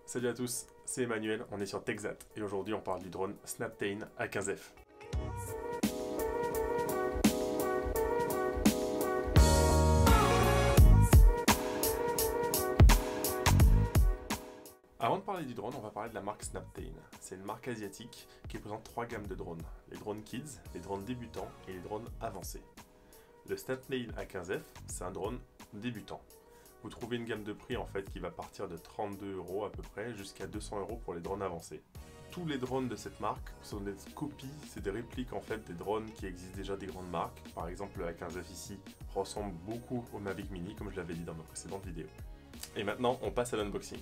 Salut à tous, c'est Emmanuel, on est sur TechZat et aujourd'hui on parle du drone Snaptain A15F. Avant de parler du drone, on va parler de la marque Snaptain. C'est une marque asiatique qui présente trois gammes de drones. Les drones kids, les drones débutants et les drones avancés. Le Snaptain A15F, c'est un drone débutant. Vous trouvez une gamme de prix en fait qui va partir de 32 € à peu près jusqu'à 200 € pour les drones avancés. Tous les drones de cette marque sont des copies, c'est des répliques en fait des drones qui existent déjà des grandes marques. Par exemple le A15F ici ressemble beaucoup au Mavic Mini comme je l'avais dit dans ma précédente vidéo. Et maintenant on passe à l'unboxing.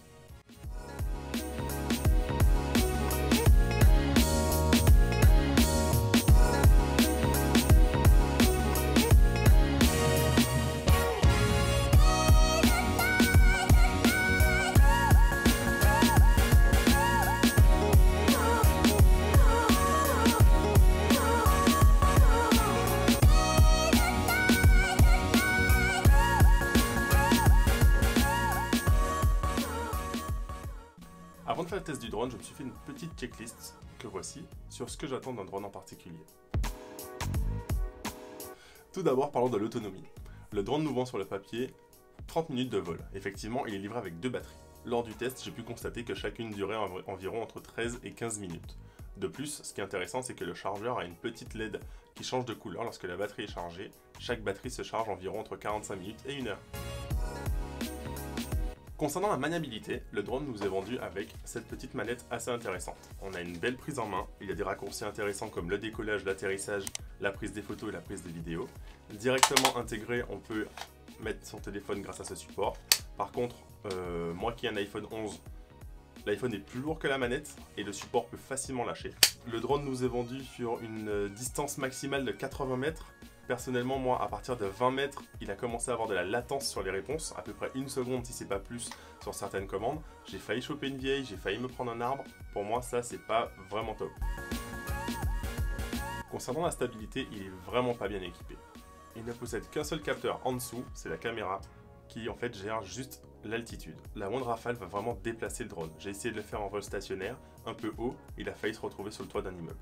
Avant de faire le test du drone, je me suis fait une petite checklist, que voici, sur ce que j'attends d'un drone en particulier. Tout d'abord, parlons de l'autonomie. Le drone nous vend sur le papier 30 minutes de vol. Effectivement, il est livré avec deux batteries. Lors du test, j'ai pu constater que chacune durait environ entre 13 et 15 minutes. De plus, ce qui est intéressant, c'est que le chargeur a une petite LED qui change de couleur lorsque la batterie est chargée. Chaque batterie se charge environ entre 45 minutes et 1 heure. Concernant la maniabilité, le drone nous est vendu avec cette petite manette assez intéressante. On a une belle prise en main, il y a des raccourcis intéressants comme le décollage, l'atterrissage, la prise des photos et la prise des vidéos. Directement intégré, on peut mettre son téléphone grâce à ce support. Par contre, moi qui ai un iPhone 11, l'iPhone est plus lourd que la manette et le support peut facilement lâcher. Le drone nous est vendu sur une distance maximale de 80 mètres. Personnellement, moi, à partir de 20 mètres, il a commencé à avoir de la latence sur les réponses, à peu près 1 seconde si c'est pas plus sur certaines commandes. J'ai failli choper une vieille, j'ai failli me prendre un arbre. Pour moi, ça, c'est pas vraiment top. Concernant la stabilité, il est vraiment pas bien équipé. Il ne possède qu'un seul capteur en dessous, c'est la caméra, qui en fait gère juste l'altitude. La moindre rafale va vraiment déplacer le drone. J'ai essayé de le faire en vol stationnaire, un peu haut, il a failli se retrouver sur le toit d'un immeuble.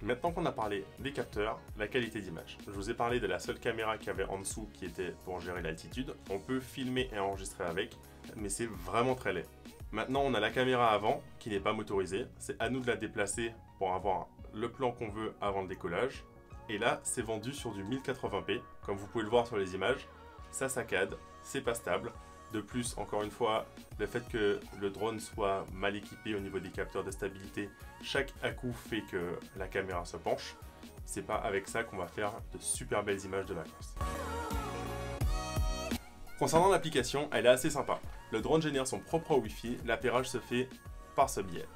Maintenant qu'on a parlé des capteurs, la qualité d'image. Je vous ai parlé de la seule caméra qu'il y avait en dessous qui était pour gérer l'altitude. On peut filmer et enregistrer avec, mais c'est vraiment très laid. Maintenant on a la caméra avant qui n'est pas motorisée. C'est à nous de la déplacer pour avoir le plan qu'on veut avant le décollage. Et là c'est vendu sur du 1080p, comme vous pouvez le voir sur les images. Ça saccade, c'est pas stable. De plus, encore une fois, le fait que le drone soit mal équipé au niveau des capteurs de stabilité, chaque à-coup fait que la caméra se penche. C'est pas avec ça qu'on va faire de super belles images de vacances. Concernant l'application, elle est assez sympa. Le drone génère son propre Wi-Fi, l'appairage se fait par ce biais.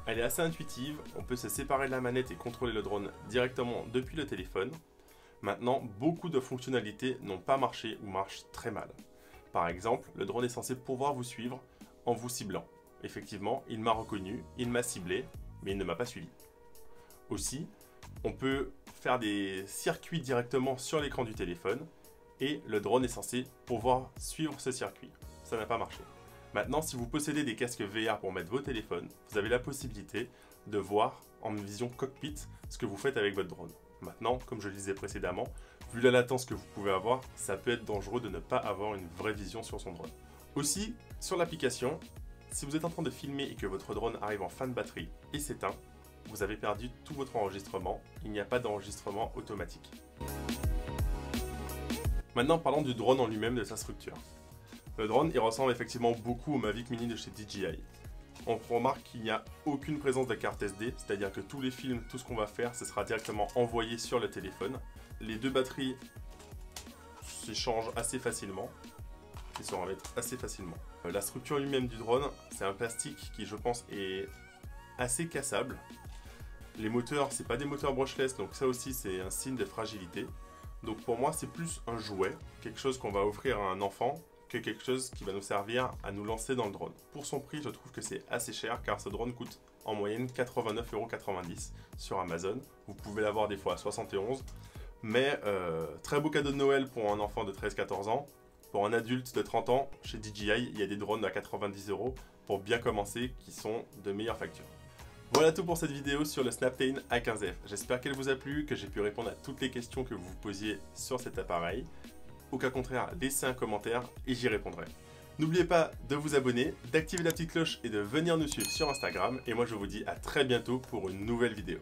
Elle est assez intuitive, on peut se séparer de la manette et contrôler le drone directement depuis le téléphone. Maintenant, beaucoup de fonctionnalités n'ont pas marché ou marchent très mal. Par exemple, le drone est censé pouvoir vous suivre en vous ciblant. Effectivement, il m'a reconnu, il m'a ciblé, mais il ne m'a pas suivi. Aussi, on peut faire des circuits directement sur l'écran du téléphone et le drone est censé pouvoir suivre ce circuit. Ça n'a pas marché. Maintenant, si vous possédez des casques VR pour mettre vos téléphones, vous avez la possibilité de voir en vision cockpit ce que vous faites avec votre drone. Maintenant, comme je le disais précédemment, vu la latence que vous pouvez avoir, ça peut être dangereux de ne pas avoir une vraie vision sur son drone. Aussi, sur l'application, si vous êtes en train de filmer et que votre drone arrive en fin de batterie et s'éteint, vous avez perdu tout votre enregistrement, il n'y a pas d'enregistrement automatique. Maintenant, parlons du drone en lui-même, de sa structure. Le drone, il ressemble effectivement beaucoup au Mavic Mini de chez DJI. On remarque qu'il n'y a aucune présence de carte SD, c'est-à-dire que tous les films, tout ce qu'on va faire, ce sera directement envoyé sur le téléphone. Les deux batteries s'échangent assez facilement, ils se remettent assez facilement. La structure lui-même du drone, c'est un plastique qui, je pense, est assez cassable. Les moteurs, c'est pas des moteurs brushless, donc ça aussi, c'est un signe de fragilité. Donc pour moi, c'est plus un jouet, quelque chose qu'on va offrir à un enfant, que quelque chose qui va nous servir à nous lancer dans le drone. Pour son prix, je trouve que c'est assez cher car ce drone coûte en moyenne 89,90 € sur Amazon. Vous pouvez l'avoir des fois à 71 €, mais très beau cadeau de Noël pour un enfant de 13-14 ans. Pour un adulte de 30 ans, chez DJI, il y a des drones à 90 € pour bien commencer qui sont de meilleure facture. Voilà tout pour cette vidéo sur le Snaptain A15F. J'espère qu'elle vous a plu, que j'ai pu répondre à toutes les questions que vous vous posiez sur cet appareil. Au cas contraire, laissez un commentaire et j'y répondrai. N'oubliez pas de vous abonner, d'activer la petite cloche et de venir nous suivre sur Instagram. Et moi je vous dis à très bientôt pour une nouvelle vidéo.